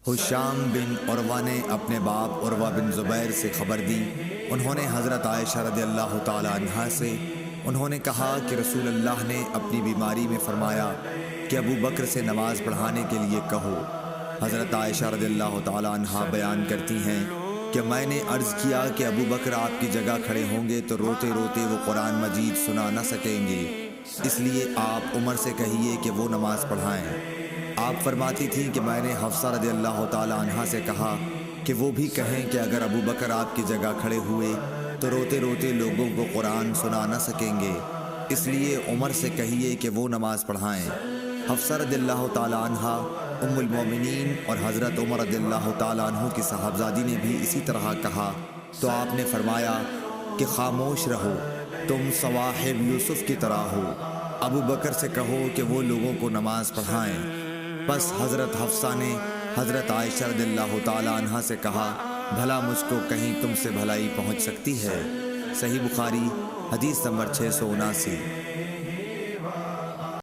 حشام بن عروہ نے اپنے باپ عروہ بن زبیر سے خبر دی، انہوں نے حضرت عائشہ رضی اللہ تعالی عنہا سے انہوں نے کہا کہ رسول اللہ نے اپنی بیماری میں فرمایا کہ ابو بکر سے نماز پڑھانے کے لیے کہو۔ حضرت عائشہ رضی اللہ تعالی عنہا بیان کرتی ہیں کہ میں نے عرض کیا کہ ابو بکر آپ کی جگہ کھڑے ہوں گے تو روتے روتے وہ قرآن مجید سنا نہ سکیں گے، اس لیے آپ عمر سے کہیے کہ وہ نماز پڑھائیں۔ آپ فرماتی تھیں کہ میں نے حفصہ رضی اللہ تعالی عنہا سے کہا کہ وہ بھی کہیں کہ اگر ابو بکر آپ کی جگہ کھڑے ہوئے تو روتے روتے لوگوں کو قرآن سنا نہ سکیں گے، اس لیے عمر سے کہیے کہ وہ نماز پڑھائیں۔ حفصہ رضی اللہ تعالی عنہا ام المومنین اور حضرت عمر رضی اللہ تعالی عنہ کی صاحبزادی نے بھی اسی طرح کہا تو آپ نے فرمایا کہ خاموش رہو، تم صواحب یوسف کی طرح ہو، ابو بکر سے کہو کہ وہ لوگوں کو نماز پڑھائیں۔ بس حضرت حفصہ نے حضرت عائشہ رضی اللہ تعالی عنہا سے کہا بھلا مجھ کو کہیں تم سے بھلائی پہنچ سکتی ہے؟ صحیح بخاری حدیث نمبر 679۔